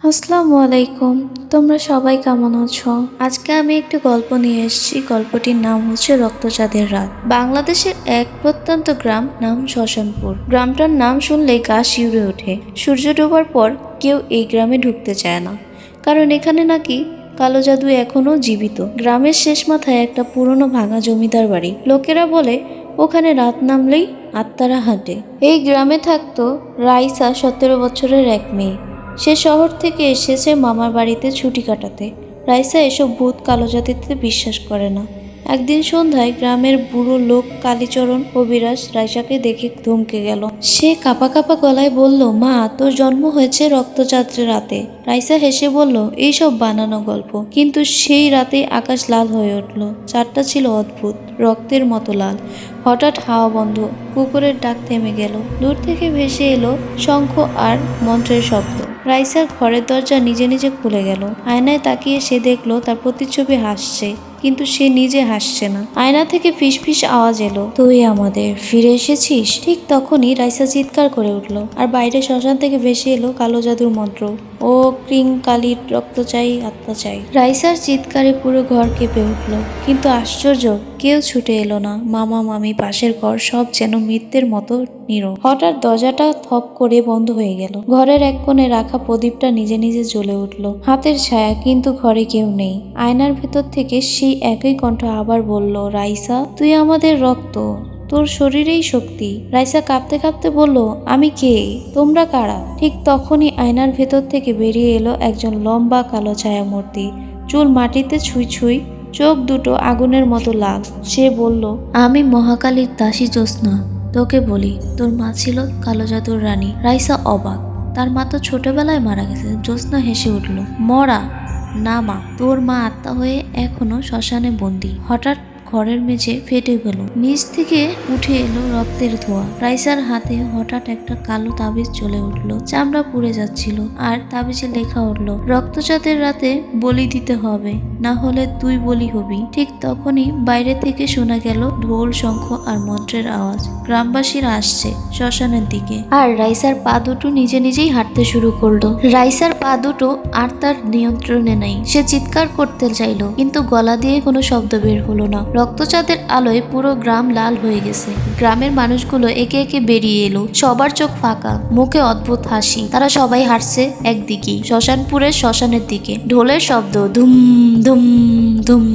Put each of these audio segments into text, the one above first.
আসসালামু আলাইকুম। তোমরা সবাই কেমন আছো? আজকে আমি একটি গল্প নিয়ে এসেছি। গল্পটির নাম হচ্ছে রক্তচাঁদের রাত। বাংলাদেশের এক প্রত্যন্ত গ্রাম, নাম শ্মশানপুর। গ্রামটার নাম শুনলেই গা শিউরে ওঠে। সূর্য ডোবার পর কেউ এই গ্রামে ঢুকতে চায় না, কারণ এখানে নাকি কালো জাদু এখনো জীবিত। গ্রামের শেষ মাথায় একটা পুরনো ভাঙা জমিদার বাড়ি। লোকেরা বলে ওখানে রাত নামলেই আত্মারা হাঁটে। এই গ্রামে থাকতো রাইসা, 17 বছরের এক মেয়ে। সে শহর থেকে এসেছে মামার বাড়িতে ছুটি কাটাতে। রাইসা এসব ভূত কালো জাতিতে বিশ্বাস করে না। একদিন সন্ধ্যায় গ্রামের বুড়ো লোক কালীচরণ কবিরাজ রাইসাকে দেখে থমকে গেল। সে কাঁপা কাঁপা গলায় বলল, মা, তোর জন্ম হয়েছে রক্তচাঁদের রাতে। রাইসা হেসে বলল, এইসব বানানো গল্প। কিন্তু সেই রাতেই আকাশ লাল হয়ে উঠল। চাঁদটা ছিল অদ্ভুত, রক্তের মতো লাল। হঠাৎ হাওয়া বন্ধ, কুকুরের ডাক থেমে গেল। দূর থেকে ভেসে এলো শঙ্খ আর মন্ত্রের শব্দ। রাইসার ঘরের দরজা নিজে নিজে খুলে গেল। আয়নায় তাকিয়ে সে দেখলো তার প্রতিচ্ছবি হাসছে, কিন্তু সে নিজে হাসছে না। আয়না থেকে ফিসফিস আওয়াজ এলো, তুই আমাদের ফিরে এসেছিস। ঠিক তখনই রাইসা চিৎকার করে উঠল, আর বাইরে শ্মশান থেকে ভেসে এলো কালো জাদুর মন্ত্র, ও ক্রিং কালির রক্ত চাই, আত্মা চাই। রাইসার চিৎকারে পুরো ঘর কেঁপে উঠল, কিন্তু আশ্চর্য, কেউ ছুটে এলো না। মামা, মামি, পাশের ঘর, সব যেন মৃত্যের মতো নীরব। হঠাৎ দরজাটা থপ করে বন্ধ হয়ে গেল। ঘরের এক কোণে রাখা প্রদীপটা নিজে নিজে জ্বলে উঠল। হাতের ছায়া, কিন্তু ঘরে কেউ নেই। আয়নার ভেতর থেকে সেই একই কণ্ঠ আবার বলল, রাইসা, তুই আমাদের রক্ত, তোর শরীরেই শক্তি। রাইসা কাঁপতে কাঁপতে বলল, আমি কে? তোমরা কারা? ঠিক তখনই আয়নার ভেতর থেকে বেরিয়ে এলো একজন লম্বা কালো ছায়া মূর্তি। চুল মাটিতে ছুঁই ছুঁই, চোখ দুটো আগুনের মতো লাল। সে বলল, আমি মহাকালীর দাসী জ্যোৎস্না। তোকে বলি, তোর মা ছিল কালো জাদুর রানী। রাইসা অবাক, তার মা তো ছোটবেলায় মারা গেছে। জ্যোৎস্না হেসে উঠল, মরা না মা, তোর মা আত্মা হয়ে এখনো শ্মশানে বন্দী। হঠাৎ ঘরের মেঝে ফেটে গেল, নিচ থেকে উঠে এলো রক্তের ধোঁয়া। রাইসার হাতে হঠাৎ একটা কালো তাবিজ চলে উঠলো, চামড়া পুড়ে যাচ্ছিল, আর তাবিজে লেখা উঠলো, রক্তচাঁদের রাতে বলি দিতে হবে, না হলে তুই বলি হবি। ঠিক তখনই বাইরে থেকে শোনা গেল ঢোল, শঙ্খ আর মন্ত্রের আওয়াজ। গ্রামবাসীরা আসছে শ্মশানের দিকে, আর রাইসার পা দুটো নিজে নিজেই হাঁটতে শুরু করলো। রাইসার পা দুটো আর তার নিয়ন্ত্রণে নাই। সে চিৎকার করতে চাইলো, কিন্তু গলা দিয়ে কোনো শব্দ বের হলো না। রক্তচাঁদের আলোয় পুরো গ্রাম লাল হয়ে গেছে। গ্রামের মানুষগুলো একে একে বেরিয়ে এলো, সবার চোখ ফাঁকা, মুখে অদ্ভুত হাসি। তারা সবাই হাঁটছে একদিকে, শ্মশানপুরের শ্মশানের দিকে। ঢোলের শব্দ, ধুম ধুম ধুম।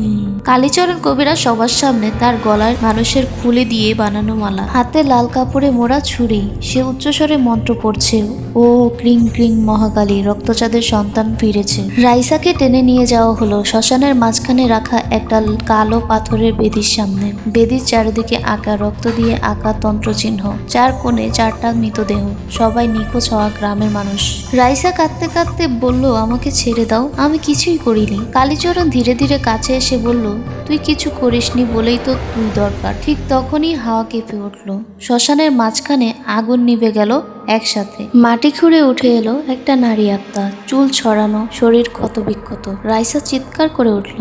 কালীচরণ কবিরাজ সবার সামনে তার গলায় মানুষের খুলে দিয়ে বানানো মালা, হাতে লাল কাপড়ে মোড়া ছুরি। সে উচ্চস্বরে মন্ত্র পড়ছে, ও ক্রিং ক্রিং মহাকালী, রক্তচাঁদের সন্তান ফিরেছে। রাইসাকে টেনে নিয়ে যাওয়া হলো শ্মশানের মাঝখানে রাখা একটা কালো পাথরের বেদির সামনে। বেদির চারিদিকে আঁকা, রক্ত দিয়ে আঁকা তন্ত্রচিহ্ন। চার কোণে চারটা মৃতদেহ, সবাই নিখোঁজ হওয়া গ্রামের মানুষ। রাইসা কাঁদতে কাঁদতে বলল, আমাকে ছেড়ে দাও, আমি কিছুই করিনি। কালীচরণ ধীরে ধীরে কাছে এসে বলল, তুই কিছু করিসনি বলেই তো তুই দরকার। ঠিক তখনই হাওয়া কেঁপে উঠল, শ্মশানের মাঝখানে আগুন নিভে গেল একসাথে। মাটি খুঁড়ে উঠে এলো একটা নারী আত্মা, চুল ছড়ানো, শরীর ক্ষত বিক্ষত। রাইসা চিৎকার করে উঠল,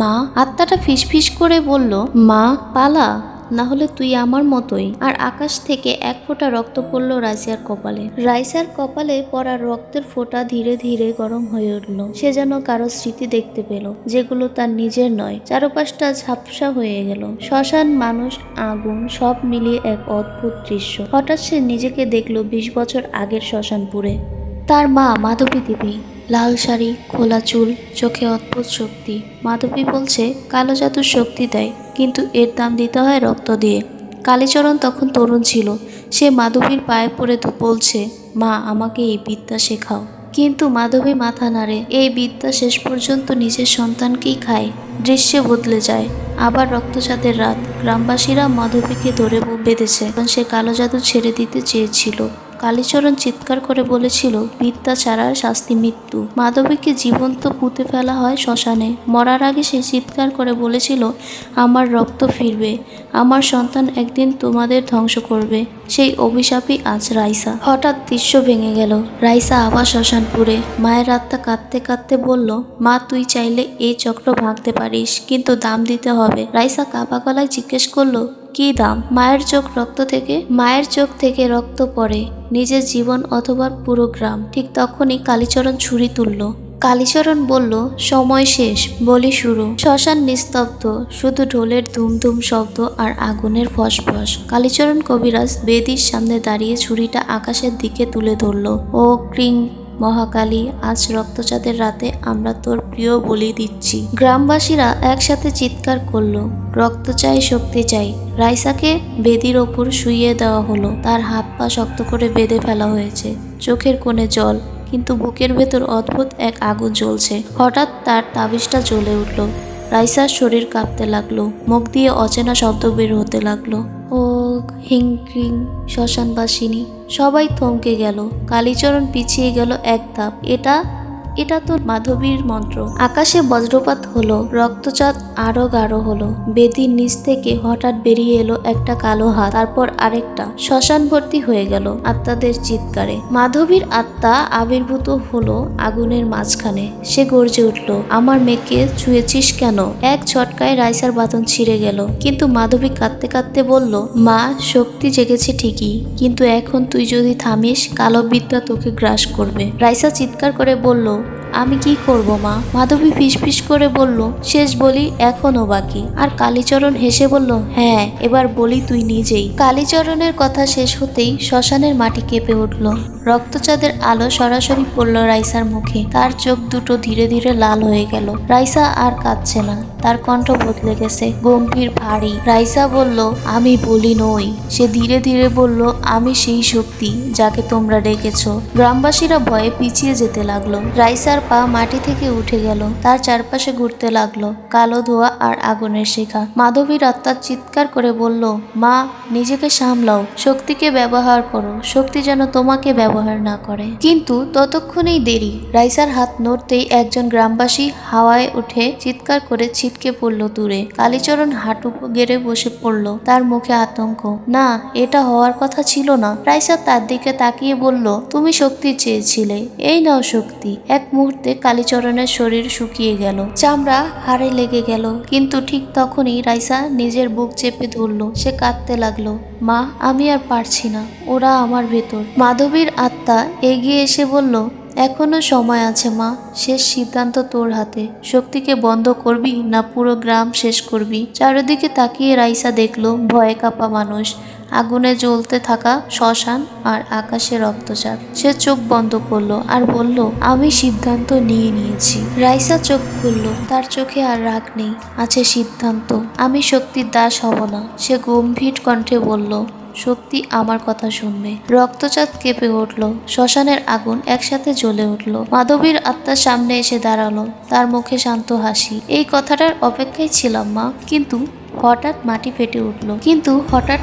মা। আত্মাটা ফিসফিস করে বলল, মা, পালা, না হলে তুই আমার মতোই। আর আকাশ থেকে এক ফোঁটা রক্ত পড়ল রাইসার কপালে। রাইসার কপালে পড়া রক্তের ফোঁটা ধীরে ধীরে গরম হয়ে উঠল। সে যেন কারো স্মৃতি দেখতে পেল, যেগুলো তার নিজের নয়। চারপাশটা ঝাপসা হয়ে গেল, শ্মশান, মানুষ, আগুন, সব মিলিয়ে এক অদ্ভুত দৃশ্য। হঠাৎ সে নিজেকে দেখল 20 বছর আগের শ্মশানপুরে। তার মা মাধবী দেবী, লাল শাড়ি, খোলা চুল, চোখে অদ্ভুত শক্তি। মাধবী বলছে, কালো জাদুর শক্তি দেয়, কিন্তু এর দাম দিতে হয় রক্ত দিয়ে। কালীচরণ তখন তরুণ ছিল। সে মাধবীর পায়ে পড়ে বলছে, মা, আমাকে এই বিদ্যা শেখাও। কিন্তু মাধবী মাথা নাড়ে। এই বিদ্যা শেষ পর্যন্ত নিজের সন্তানকেই খায়। দৃশ্যে বদলে যায়। আবার রক্তচাঁদের রাত। গ্রামবাসীরা মাধবীকে ধরে বেঁধেছে, কারণ সে কালো জাদু ছেড়ে দিতে চেয়েছিল। কালীচরণ চিৎকার করে বলেছিল, বিদ্যা ছাড়া শাস্তি মৃত্যু। মাধবীকে জীবন্ত পুঁতে ফেলা হয় শ্মশানে। মরার আগে সে চিৎকার করে বলেছিল, আমার রক্ত ফিরবে, আমার সন্তান একদিন তোমাদের ধ্বংস করবে। সেই অভিশাপই আজ রাইসা। হঠাৎ দৃশ্য ভেঙে গেল। রাইসা আবার শ্মশানপুরে। মায়ের আত্মা কাঁদতে কাঁদতে বলল, মা, তুই চাইলে এই চক্র ভাঙতে পারিস, কিন্তু দাম দিতে হবে। রাইসা কাঁপা গলায় জিজ্ঞেস করলো, কি দাম? মায়ের চোখ থেকে রক্ত পড়ে, নিজের জীবন অথবা পুরো গ্রাম। ঠিক তখনই কালীচরণ ছুরি তুলল। কালীচরণ বলল, সময় শেষ, বলি শুরু। শ্মশান নিস্তব্ধ, শুধু ঢোলের ধুমধুম শব্দ আর আগুনের ফসফস। কালীচরণ কবিরাজ বেদির সামনে দাঁড়িয়ে ছুরিটা আকাশের দিকে তুলে ধরল। ও ক্রিং মহাকালী, আজ রক্তচাঁদের রাতে আমরা তোর প্রিয় বলি দিচ্ছি। গ্রামবাসীরা একসাথে চিৎকার করলো, রক্ত চাই, শক্তি চাই। রাইসাকে বেদির ওপর শুইয়ে দেওয়া হলো। তার হাত পা শক্ত করে বেঁধে ফেলা হয়েছে। চোখের কোণে জল, কিন্তু বুকের ভেতর অদ্ভুত এক আগুন জ্বলছে। হঠাৎ তার তাবিজটা জ্বলে উঠল। রাইসার শরীর কাঁপতে লাগলো, মুখ দিয়ে অচেনা শব্দ বের হতে লাগলো। ও হিং ক্রিং শ্মশানবাসিনী। সবাই থমকে গেল। কালীচরণ পিছিয়ে গেল এক ধাপ। এটা তো মাধবীর মন্ত্র। আকাশে বজ্রপাত হলো, রক্তচাঁদ আরো গাঢ় হলো। বেদির নিচ থেকে হঠাৎ বেরিয়ে এলো একটা কালো হাত, তারপর আরেকটা। শ্মশান ভর্তি হয়ে গেল আত্মাদের চিৎকারে। মাধবীর আত্মা আবির্ভূত হলো আগুনের মাঝখানে। সে গর্জে উঠল, আমার মেয়েকে ছুঁয়েছিস কেন? এক ঝটকায় রাইসার বাঁধন ছিঁড়ে গেল। কিন্তু মাধবী কাঁদতে কাঁদতে বলল, মা, শক্তি জেগেছে ঠিকই, কিন্তু এখন তুই যদি থামিস, কালো বিদ্যা তোকে গ্রাস করবে। রাইসা চিৎকার করে বলল, আমি কি করব মা? মাধবী ফিসফিস করে বলল, শেষ বলি এখনো বাকি। আর কালীচরণ হেসে বলল, হ্যাঁ, এবার বলি তুই নিজেই। কালীচরণের কথা শেষ হতেই শ্মশানের মাটি কেঁপে উঠল। রক্তচাঁদের আলো সরাসরি পড়ল রাইসার মুখে। তার চোখ দুটো ধীরে ধীরে লাল হয়ে গেল। রাইসা আর কাঁদছে না, তার কণ্ঠ বদলে গেছে, গম্ভীর, ভারী। রাইসা বলল, আমি বলি নই। সে ধীরে ধীরে বলল, আমি সেই শক্তি যাকে তোমরা ডেকেছ। গ্রামবাসীরা ভয়ে পিছিয়ে যেতে লাগলো। রাইসার পা মাটি থেকে উঠে গেল। তার চারপাশে ঘুরতে লাগলো কালো ধোঁয়া আর আগুনের শিখা। মাধবীর আত্মা চিৎকার করে বলল, মা, নিজেকে সামলাও, শক্তিকে ব্যবহার করো, শক্তি যেন তোমাকে ব্যবহার না করে। কিন্তু ততক্ষণেই দেরি। রাইসার হাত নড়তেই একজন গ্রামবাসী হাওয়ায় উঠে চিৎকার করে ছিটকে পড়ল দূরে। কালীচরণ হাঁটু গেড়ে বসে পড়ল, তার মুখে আতঙ্ক। না, এটা হওয়ার কথা ছিল না। রাইসা তার দিকে তাকিয়ে বলল, তুমি শক্তি চেয়েছিলে, এই নাও শক্তি। এক মুহূর্তে কালীচরণের শরীর শুকিয়ে গেল, চামড়া হাড়ে লেগে গেল। কিন্তু ঠিক তখনই রাইসা নিজের বুক চেপে ধরল। সে কাঁদতে লাগলো, মা, আমি আর পারছি না, ওরা আমার ভেতর। মাধবীর আত্মা এগিয়ে এসে বলল, এখনো সময় আছে মা, শেষ সিদ্ধান্ত তোর হাতে। শক্তিকে বন্ধ করবি না পুরো গ্রাম শেষ করবি? চারিদিকে তাকিয়ে রাইসা দেখলো ভয়ে কাঁপা মানুষ, আগুনে জ্বলতে থাকা শ্মশান আর আকাশে রক্তচাঁদ। সে চোখ বন্ধ করলো আর বলল, আমি সিদ্ধান্ত নিয়ে নিয়েছি। রাইসা চোখ খুলল, তার চোখে আর রাগ নেই, আছে সিদ্ধান্ত। আমি শক্তির দাস হব না। সে গম্ভীর কণ্ঠে বলল, শক্তি আমার কথা শুনবে। রক্তচাঁদ কেঁপে উঠল, শ্মশানের আগুন একসাথে জ্বলে উঠল। মাধবীর আত্মার সামনে এসে দাঁড়ালো, তার মুখে শান্ত হাসি। এই কথাটার অপেক্ষায় ছিলাম মা। কিন্তু হঠাৎ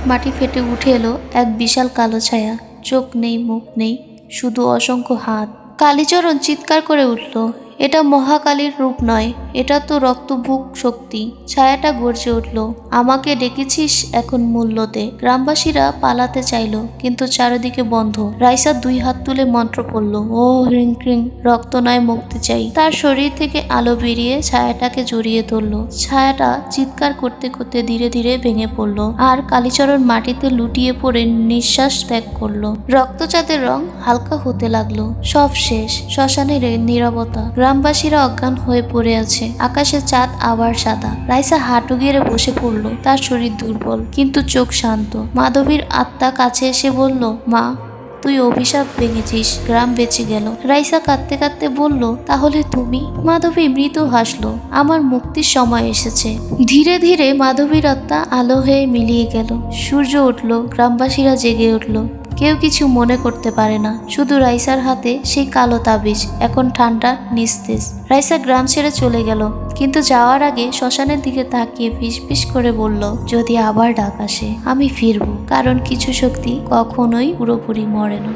মাটি ফেটে উঠে এলো এক বিশাল কালো ছায়া। চোখ নেই, মুখ নেই, শুধু অসংখ্য হাত। কালীচরণ চিৎকার করে উঠল, এটা মহাকালীর রূপ নয়, এটা তো রক্তভুক শক্তি। ছায়াটা গর্জে উঠল, আমাকে ডেকেছিস, এখন মূল্য দে। গ্রামবাসীরা পালাতে চাইল, কিন্তু চারিদিকে বন্ধ। রাইসা দুই হাত তুলে মন্ত্র পড়ল, ও হ্রিং ক্রিং, রক্ত নয়, মুক্তি চাই। তার শরীর থেকে আলো বেরিয়ে ছায়াটাকে জড়িয়ে ধরল। ছায়াটা চিৎকার করতে করতে ধীরে ধীরে ভেঙে পড়ল, আর কালীচরণ মাটিতে লুটিয়ে পড়ে নিঃশ্বাস ত্যাগ করলো। রক্তচাঁদের রং হালকা হতে লাগলো। সব শেষ। শ্মশানের নীরবতা। গ্রামবাসীরা অজ্ঞান হয়ে পড়ে আছে। আকাশে চাঁদ আবার সাদা। রাইসা হাঁটু গেড়ে বসে পড়ল, তার শরীর দুর্বল, কিন্তু চোখ শান্ত। মাধবীর আত্মা কাছে এসে বলল, মা, তুই অভিশাপ ভেঙেছিস, গ্রাম বেঁচে গেল। রাইসা কাঁদতে কাঁদতে বলল, তাহলে তুমি? মাধবী মৃদু হাসলো, আমার মুক্তির সময় এসেছে। ধীরে ধীরে মাধবীর আত্মা আলো হয়ে মিলিয়ে গেল। সূর্য উঠল, গ্রামবাসীরা জেগে উঠল। কেউ কিছু মনে করতে পারে না, শুধু রাইসার হাতে সেই কালো তাবিজ এখন ঠান্ডা, নিস্তেজ। রাইসা গ্রাম ছেড়ে চলে গেল, কিন্তু যাওয়ার আগে শ্মশানের দিকে তাকিয়ে ফিসফিস করে বলল, যদি আবার ডাক আসে আমি ফিরবো, কারণ কিছু শক্তি কখনোই পুরোপুরি মরে না।